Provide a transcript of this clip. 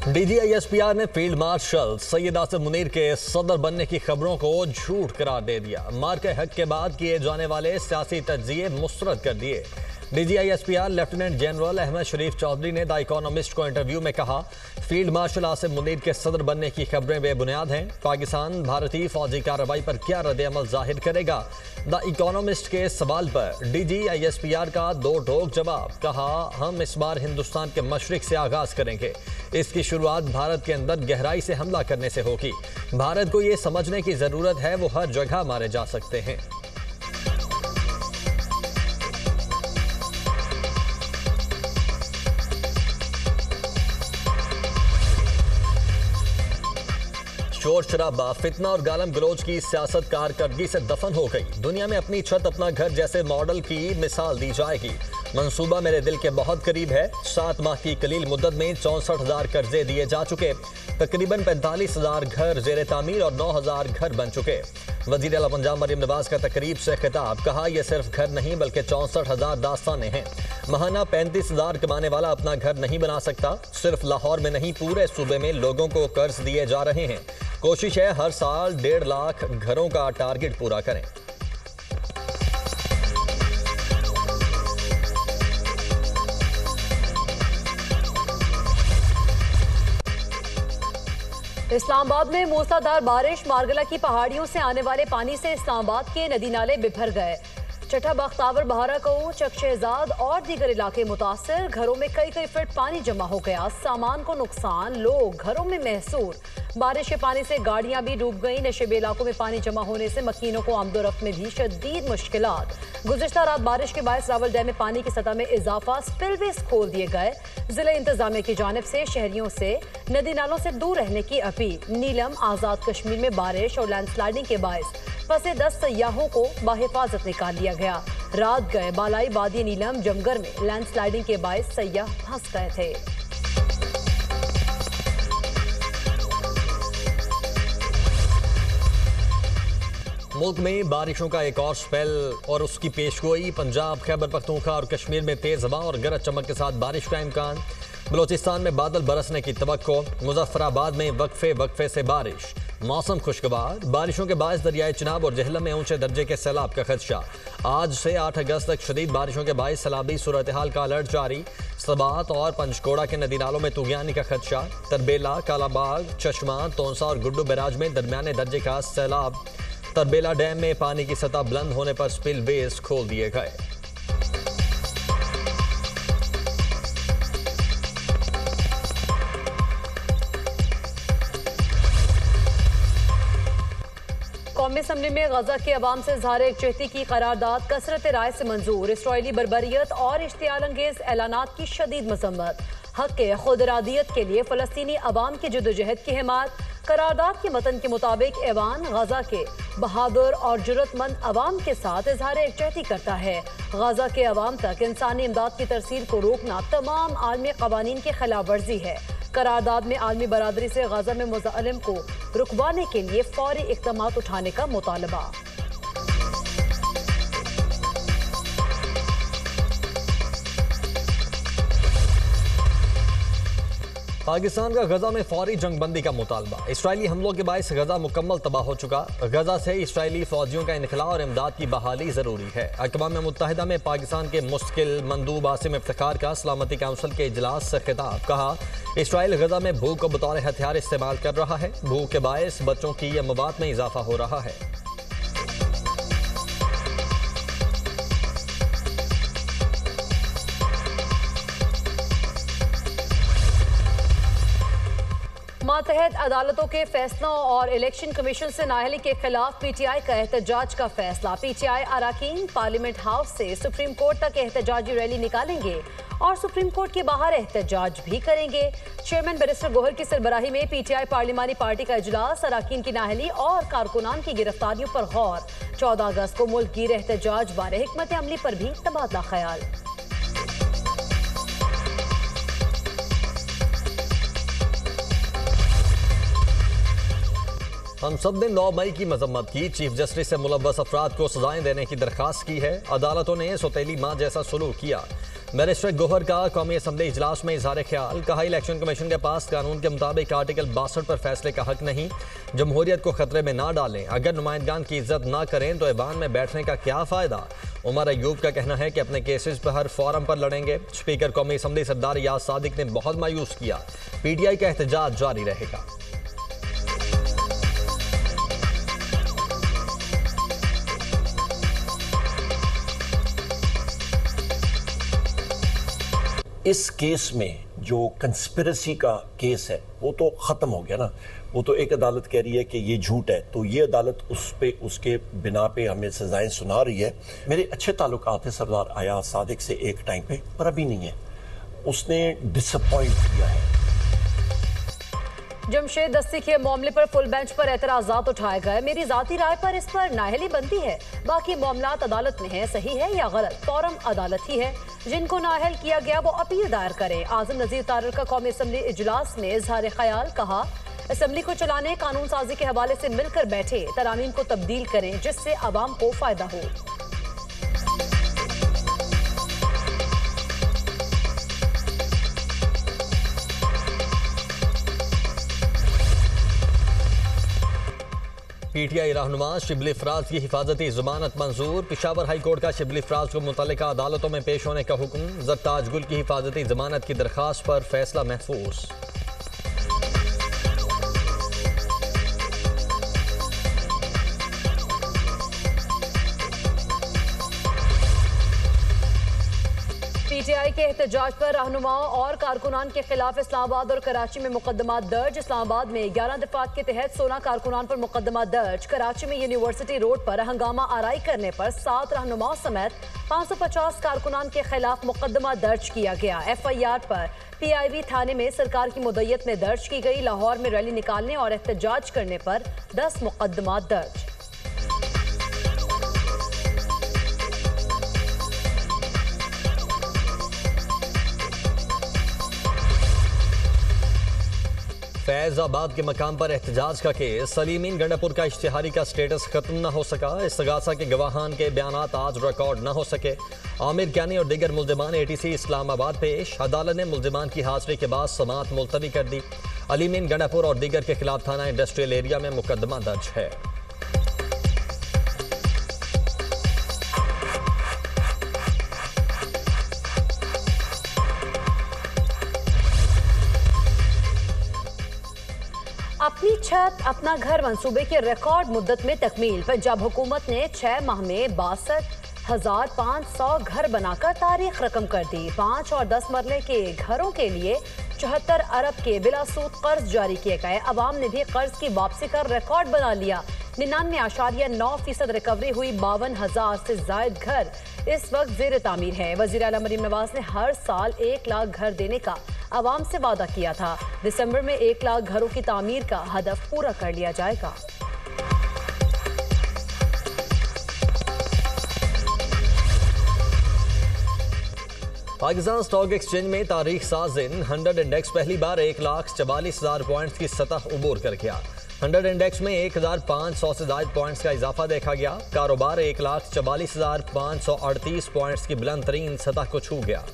DGISPR ने field marshal Syed Asim Munir के सदर बनने की खबरों को झूठ करार दे दिया। मार के हक के बाद किए जाने वाले सियासी तज्जिए मुस्तरद कर दिए। DGISPR लेफ्टिनेंट जनरल अहमद शरीफ चौधरी ने द इकोनॉमिस्ट को इंटरव्यू में कहा, फील्ड मार्शल आसिम मुनीर के सदर बनने की खबरें बेबुनियाद हैं। पाकिस्तान भारतीय फौजी कार्रवाई पर क्या रद्द-ए-अमल जाहिर करेगा? द इकोनॉमिस्ट के सवाल पर DGISPR का दो टोक जवाब। कहा, हम इस बार हिंदुस्तान के मशरिक से आगाज करेंगे। इसकी शुरुआत भारत के अंदर गहराई से हमला करने से होगी। भारत को ये समझने की जरूरत है वो हर जगह मारे जा सकते हैं। शोर शराबा, फितना और गालम गलोच की सियासत कारकर्दगी से दफन हो गई। दुनिया में अपनी छत अपना घर जैसे मॉडल की मिसाल दी जाएगी। मंसूबा मेरे दिल के बहुत करीब है। 7 माह की कलील मुद्दत में 64,000 कर्जे दिए जा चुके। तकरीबन 45,000 घर जेर तामीर और 9,000 घर बन चुके। वजीर आला पंजाब मरियम नवाज का तकरीब से खिताब। कहा, यह सिर्फ घर नहीं बल्कि 64,000 दास्तानें हैं। महाना 35,000 कमाने वाला अपना घर नहीं बना सकता। सिर्फ लाहौर में नहीं, पूरे सूबे में लोगों को कर्ज दिए जा रहे हैं। कोशिश है हर साल 1.5 लाख घरों का टारगेट पूरा करें। इस्लामाबाद में मूसलाधार बारिश, मारगला की पहाड़ियों से आने वाले पानी से इस्लामाबाद के नदी नाले बिभर गए। चट्टा बख्तावर, बहारा को, चक शहजाद और दीगर इलाके मुतासर। घरों में कई फीट पानी जमा हो गया। सामान को नुकसान, लोग घरों में महसूर। बारिश के पानी से गाड़ियां भी डूब गईं। नशेबी इलाकों में पानी जमा होने से मकीनों को आमदोरफ्त में भी शदीद मुश्किलात। गुज़िश्ता रात बारिश के बायस रावल डैम में पानी की सतह में इजाफा, स्पिलवेज खोल दिए गए। जिला इंतजामिया की जानिब से शहरियों से नदी नालों से दूर रहने की अपील। नीलम, आज़ाद कश्मीर में बारिश और लैंडस्लाइडिंग के बायस फंसे 10 सयाहों को बाहिफाजत निकाल लिया गया। रात गए बालाई वादी नीलम जमगर में लैंडस्लाइडिंग के बायस सयाह फंस गए थे। मुल्क में बारिशों का एक और स्पेल और उसकी पेशगोई। पंजाब, खैबर पख्तूनख्वा और कश्मीर में तेज हवा और गरज चमक के साथ बारिश का इम्कान। बलोचिस्तान में बादल बरसने की तवक्को। मुजफ्फराबाद में वक्फे से बारिश। मौसम खुशगवार। बारिशों के बायस दरियाए चिनाब और जहलम में ऊंचे दर्जे के सैलाब का खदशा। आज से 8 अगस्त तक शदीद बारिशों के बायस सैलाबी सूरत हाल का अलर्ट जारी। सबात और पंचकोड़ा के नदी नालों में तुगयानी का खदशा। तरबेला, कालाबाग, चश्मा, तोंसा और गुड्डू बैराज में दरमियाने दर्जे का सैलाब। तरबेला डैम में पानी की सतह बुलंद होने पर स्पिल वेज खोल दिए गए। कौमी असम्बली में गजा के अवाम से इज़हार यकजहती की करारदाद कसरत राय से मंजूर। इसराइली बर्बरियत और इश्तियाल अंगेज ऐलानात की शदीद मजम्मत। हक के खुद इरादियत के लिए फ़लस्तीनी अवाम की जदोजहद की हिमायत। करारदाद के मतन के मुताबिक ऐवान गजा के बहादुर और जुर्रतमंद अवाम के साथ इज़हार यकजहती करता है। गजा के अवाम तक इंसानी इमदाद की तरसील को रोकना तमाम आलमी कवानीन की खिलाफ वर्जी है। करारदाद में आलमी बरादरी से गजा में मुज़ालिम को रुकवाने के लिए फौरी इक़दामात उठाने का मुतालबा। पाकिस्तान का गजा में फौरी जंगबंदी का मुतालबा। इसराइली हमलों के बायस गजा मुकम्मल तबाह हो चुका। गजा से इसराइली फौजियों का इनखला और इमदाद की बहाली जरूरी है। अक़वाम मुत्तहिदा में पाकिस्तान के मुस्तकिल मंदूब आसिम इफ्तिखार का सलामती काउंसिल के इजलास से खिताब। कहा, इसराइल गजा में भूख को बतौर हथियार इस्तेमाल कर रहा है। भूख के बायस बच्चों की अमवात में इजाफा हो रहा है। मातहत अदालतों के फैसलों और इलेक्शन कमीशन से नाअहली के खिलाफ PTI का एहतजाज का फैसला। PTI अराकीन पार्लियामेंट हाउस से सुप्रीम कोर्ट तक एहतजाजी रैली निकालेंगे और सुप्रीम कोर्ट के बाहर एहतजाज भी करेंगे। चेयरमैन बैरिस्टर गोहर की सरबराही में PTI पार्लिमानी पार्टी का इजलास। अराकीन की नाअहली और कारकुनान की गिरफ्तारियों पर गौर। 14 अगस्त को मुल्क गिर एहतजाज बारे हिकमत अमली पर भी तबादला ख्याल। हम सब ने 9 मई की मजम्मत की। चीफ जस्टिस से मुलव्वस अफराद को सजाएं देने की दरखास्त की है। अदालतों ने सौतेली मां जैसा सलूक किया। बैरिस्टर गोहर का कौमी असम्बली इजलास में इजहार ख्याल, कहा इलेक्शन कमीशन के पास कानून के मुताबिक आर्टिकल 62 पर फैसले का हक नहीं, जमहूरियत को खतरे में ना डालें, अगर नुमाइंदगान की इज्जत ना करें तो ऐवान में बैठने का क्या फ़ायदा। उमर अयूब का कहना है कि अपने केसेस पर हर फोरम पर लड़ेंगे। स्पीकर कौमी असम्बली सरदार याद सादिक ने बहुत मायूस किया, PTI का एहतजाज जारी रहेगा। इस केस में जो कंस्पिरेसी का केस है वो तो ख़त्म हो गया ना। वो तो एक अदालत कह रही है कि ये झूठ है, तो ये अदालत उस पे उसके बिना पे हमें सजाएं सुना रही है। मेरे अच्छे ताल्लुकात थे सरदार अयाज सादिक से एक टाइम पे, पर अभी नहीं है। उसने डिसअपॉइंट किया है। जमशेद दस्ती के मामले पर फुल बेंच पर एतराजात उठाए गए। मेरी जाती राय पर इस पर नाअहली बनती है, बाकी मामलात अदालत में है, सही है या गलत फौरम अदालत ही है। जिनको नाअहल किया गया वो अपील दायर करें। आजम नजीर तारड़ का कौमी असम्बली इजलास में इजहार ख्याल, कहा असम्बली को चलाने कानून साजी के हवाले से मिलकर बैठे, तरामीम को तब्दील करें जिससे आवाम को फायदा हो। PTI रहनुमा शिबली फराज की हिफाजती जमानत मंजूर। पिशावर हाई कोर्ट का शिबली फराज को मुतल्लिका अदालतों में पेश होने का हुक्म। जरताज गुल की हिफाजती जमानत की दरखास्त पर फैसला महफूज। PTI के एहतजाज पर रहनुमाओं और कारकुनान के खिलाफ इस्लामाबाद और कराची में मुकदमा दर्ज। इस्लामाबाद में 11 दफात के तहत 16 कारकुनान पर मुकदमा दर्ज। कराची में यूनिवर्सिटी रोड पर हंगामा आराई करने पर 7 रहनुमाओं समेत 550 कारकुनान के खिलाफ मुकदमा दर्ज किया गया। FIR पर PIB थाने में सरकार की मुद्दत में दर्ज की गई। लाहौर में रैली निकालने और एहतजाज करने पर 10 मुकदमा दर्ज। फैजाबाद के मकाम पर एहतजाज का केस। सलीमीन गंडापुर का इश्तिहारी का स्टेटस खत्म न हो सका। इस्तगासा के गवाहान के बयानात आज रिकॉर्ड न हो सके। आमिर क्यानी और दीगर मुल्जिमान ATC इस्लामाबाद पेश। अदालत ने मुल्जिमान की हाजिरी के बाद समाअत मुलतवी कर दी। अलीमीन गंडापुर और दीगर के खिलाफ थाना इंडस्ट्रियल एरिया में मुकदमा दर्ज है। अपनी छत अपना घर मंसूबे के रिकॉर्ड मुद्दत में तकमील। पंजाब हुकूमत ने 6 माह में 62,500 घर बनाकर तारीख रकम कर दी। 5 और 10 मरले के घरों के लिए 74 अरब के बिलासूद कर्ज जारी किए गए। अवाम ने भी कर्ज की वापसी का रिकॉर्ड बना लिया। 99.9% रिकवरी हुई। 52,000 से जायद घर इस वक्त जेर तामीर है। वज़ीर आला मरीम नवाज ने हर साल 1 लाख घर देने का अवाम से वादा किया था। दिसंबर में 1 लाख घरों की तामीर का हदफ पूरा कर लिया जाएगा। पाकिस्तान स्टॉक एक्सचेंज में तारीख साज दिन 100 इंडेक्स पहली बार 1,44,000 पॉइंट्स की सतह उबूर कर गया। 100 इंडेक्स में 1,500 से ज्यादा पॉइंट्स का इजाफा देखा गया। कारोबार 1,44,538 पॉइंट्स की बुलंद तरीन सतह को छू गया।